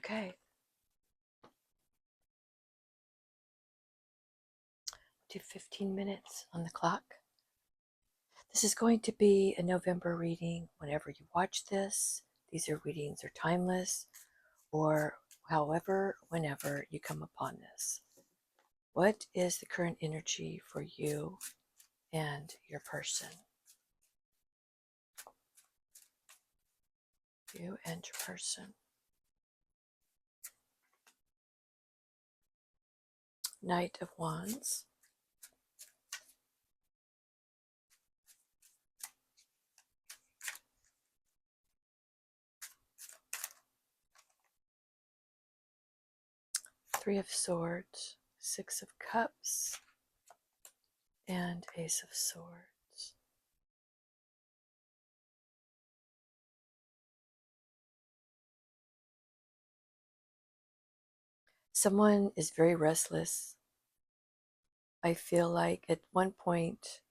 Okay. Do 15 minutes on the clock. This is going to be a November reading. Whenever you watch this, these readings are timeless, or whenever you come upon this. What is the current energy for you and your person? You and your person. Knight of Wands. Three of Swords, Six of Cups, and Ace of Swords. Someone is very restless. I feel like at one point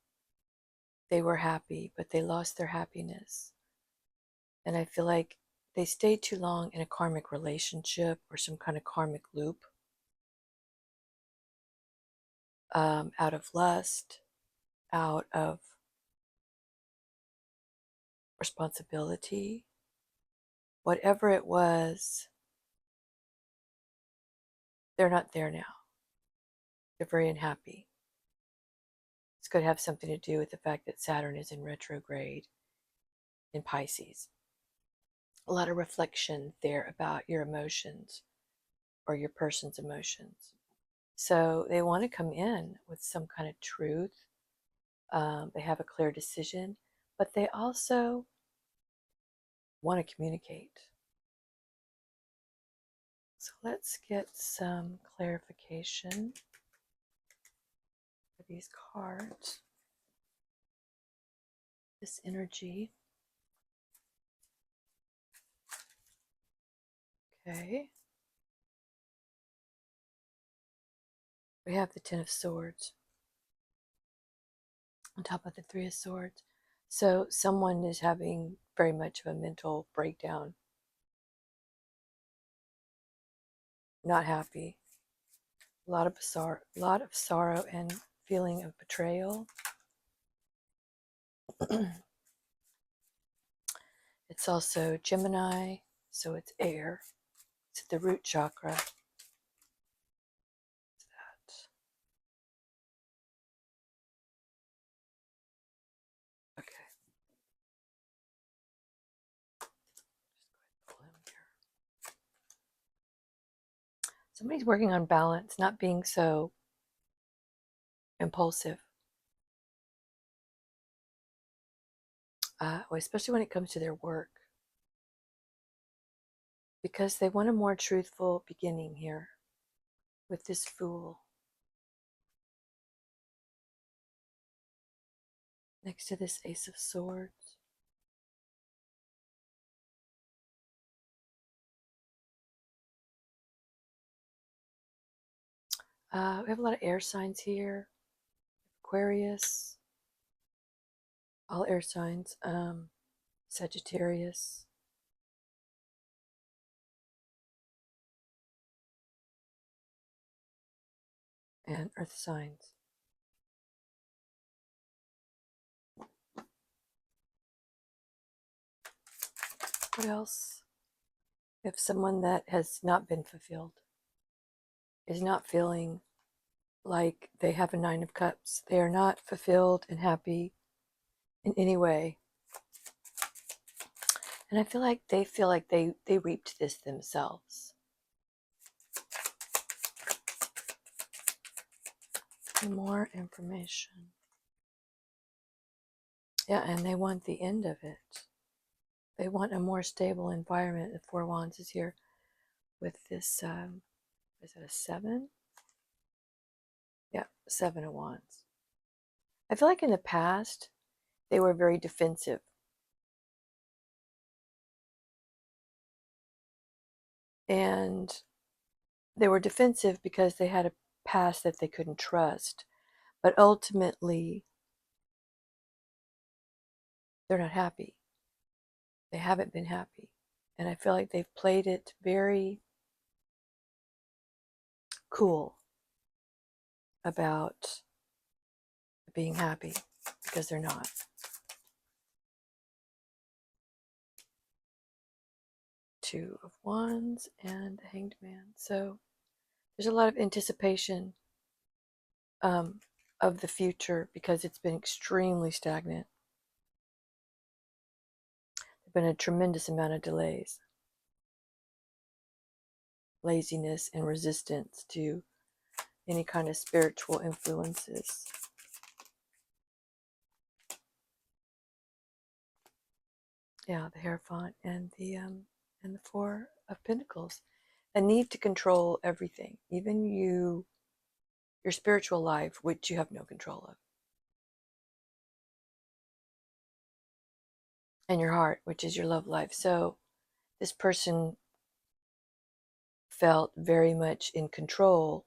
they were happy, but they lost their happiness. And I feel like they stayed too long in a karmic relationship or some kind of karmic loop, out of lust, out of responsibility, whatever it was. They're not there now. They're very unhappy. This could have something to do with the fact that Saturn is in retrograde in Pisces. A lot of reflection there about your emotions or your person's emotions. So they want to come in with some kind of truth. They have a clear decision, but they also want to communicate. So let's get some clarification for these cards. This energy. Okay. We have the Ten of Swords on top of the Three of Swords. So someone is having very much of a mental breakdown. Not happy. A lot of sorrow and feeling of betrayal. It's also Gemini, so it's air. It's at the root chakra. Okay. Just go ahead and pull him here. Somebody's working on balance, not being so impulsive. Especially when it comes to their work. Because they want a more truthful beginning here with this Fool. Next to this Ace of Swords. We have a lot of air signs here. Aquarius. All air signs. Sagittarius. And earth signs. What else? If someone that has not been fulfilled is not feeling like they have a Nine of Cups, they are not fulfilled and happy in any way. And I feel like they reaped this themselves. More information. Yeah, and they want the end of it. They want a more stable environment. The Four of Wands is here with this, is it a 7? Yeah, 7 of Wands. I feel like in the past, they were very defensive. And they were defensive because they had a past that they couldn't trust. But ultimately, they're not happy. They haven't been happy. And I feel like they've played it very cool about being happy, because they're not. Two of Wands and the Hanged Man. So there's a lot of anticipation of the future, because it's been extremely stagnant. There's been a tremendous amount of delays, laziness, and resistance to any kind of spiritual influences. Yeah, the Hierophant and the Four of Pentacles. A need to control everything, even your spiritual life, which you have no control of, and your heart, which is your love life. So this person felt very much in control,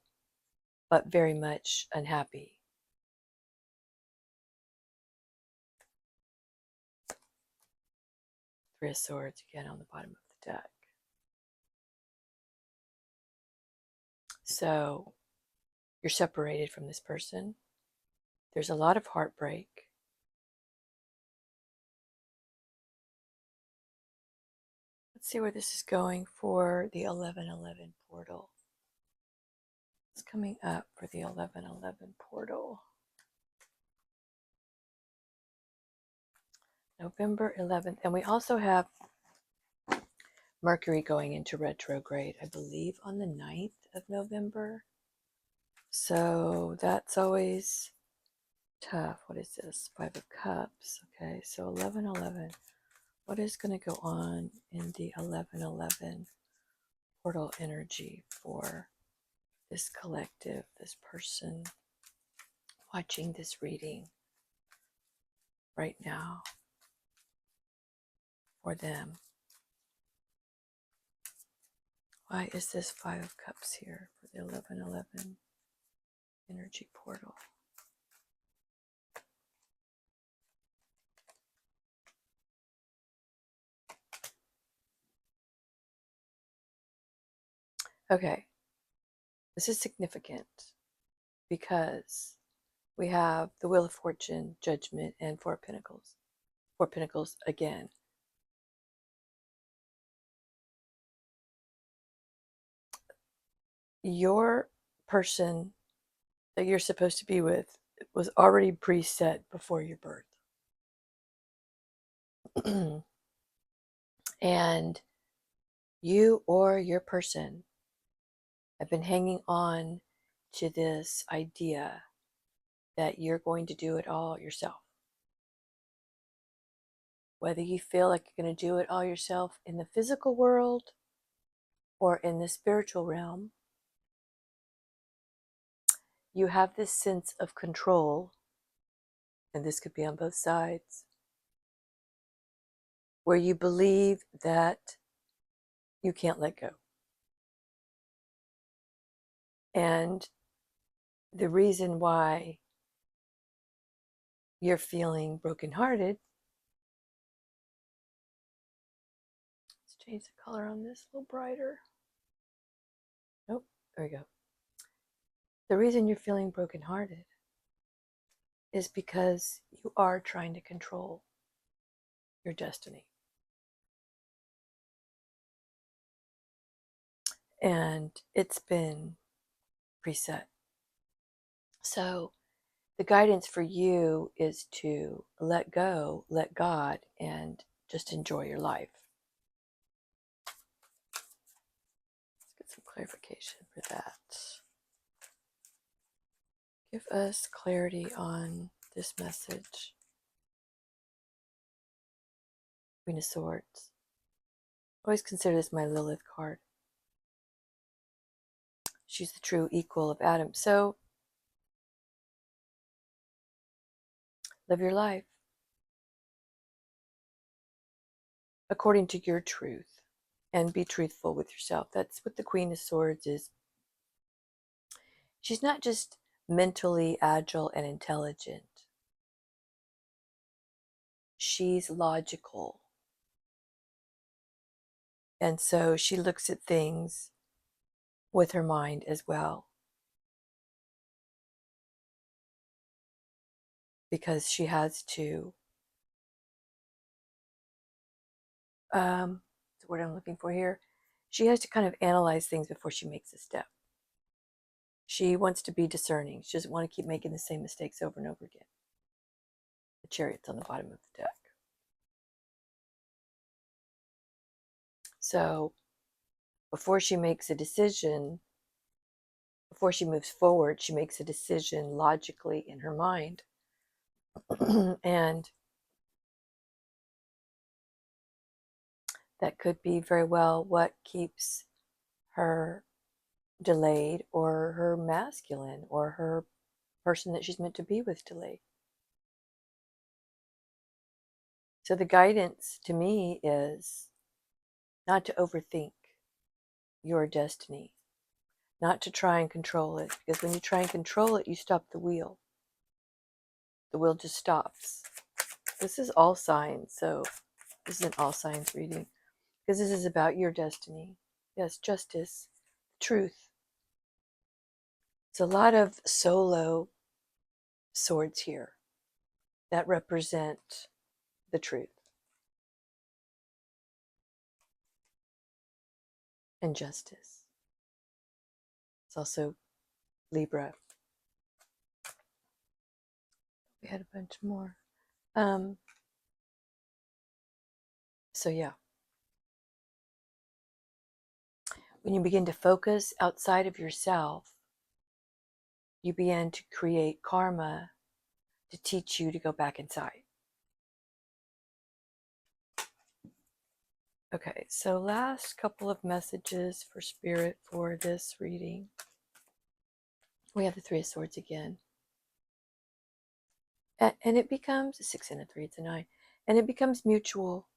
but very much unhappy. Three of Swords again on the bottom of the deck. So you're separated from this person. There's a lot of heartbreak. Let's see where this is going for the 1111 portal. It's coming up for the 1111 portal. November 11th. And we also have Mercury going into retrograde, I believe, on the 9th of November. So that's always tough. What is this? Five of Cups. Okay, so 1111. What is going to go on in the 1111 portal energy for this collective, this person watching this reading right now for them? Why is this Five of Cups here for the 1111 energy portal? Okay, this is significant because we have the Wheel of Fortune, Judgment, and Four of Pentacles. Four of Pentacles again. Your person that you're supposed to be with was already preset before your birth. And you or your person have been hanging on to this idea that you're going to do it all yourself. Whether you feel like you're going to do it all yourself in the physical world or in the spiritual realm, you have this sense of control, and this could be on both sides, where you believe that you can't let go. And the reason why you're feeling brokenhearted, let's change the color on this a little brighter. Nope, there we go. The reason you're feeling brokenhearted is because you are trying to control your destiny. And it's been preset. So the guidance for you is to let go, let God, and just enjoy your life. Let's get some clarification for that. Give us clarity on this message. Queen of Swords. Always consider this my Lilith card. She's the true equal of Adam. So live your life according to your truth and be truthful with yourself. That's what the Queen of Swords is. She's not just mentally agile and intelligent. She's logical. And so she looks at things with her mind as well. because she has to, the word I'm looking for here, she has to kind of analyze things before she makes a step. She wants to be discerning. She doesn't want to keep making the same mistakes over and over again. The Chariot's on the bottom of the deck. So before she makes a decision, before she moves forward, she makes a decision logically in her mind. And that could be very well what keeps her delayed, or her masculine, or her person that she's meant to be with delayed. So the guidance to me is not to overthink your destiny, not to try and control it, because when you try and control it, you stop the wheel. The wheel just stops. This is all signs, so this is an all signs reading, because this is about your destiny. Yes, justice, truth. It's a lot of solo swords here that represent the truth and justice. It's also Libra. We had a bunch more. So yeah, when you begin to focus outside of yourself, you begin to create karma to teach you to go back inside. Okay, so last couple of messages for Spirit for this reading. We have the Three of Swords again. And it becomes a 6 and a 3, it's a 9. And it becomes mutual.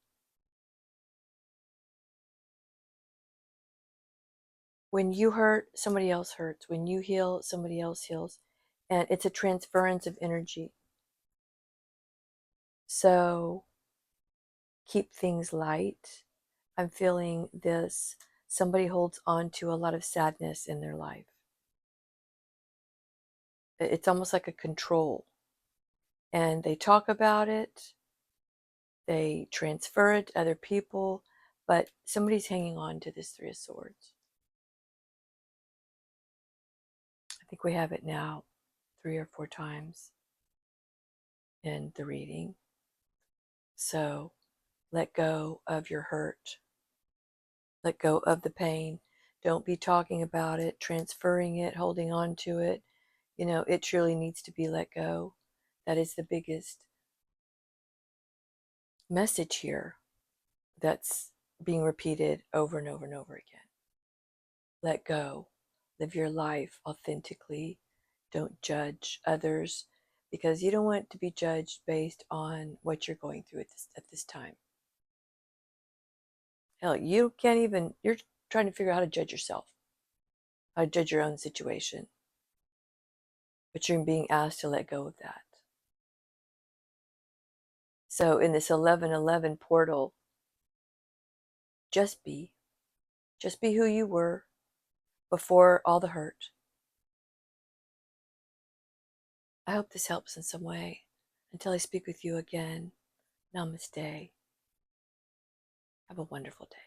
When you hurt, somebody else hurts. When you heal, somebody else heals. And it's a transference of energy. So keep things light. I'm feeling this. Somebody holds on to a lot of sadness in their life. It's almost like a control. And they talk about it. They transfer it to other people. But somebody's hanging on to this Three of Swords. I think we have it now 3 or 4 times in the reading. So let go of your hurt. Let go of the pain. Don't be talking about it, transferring it, holding on to it. You know, it truly needs to be let go. That is the biggest message here that's being repeated over and over and over again. Let go. Live your life authentically. Don't judge others, because you don't want to be judged based on what you're going through at this time. Hell, you can't even, you're trying to figure out how to judge yourself, how to judge your own situation. But you're being asked to let go of that. So in this 1111 portal, just be who you were before all the hurt. I hope this helps in some way. Until I speak with you again, namaste. Have a wonderful day.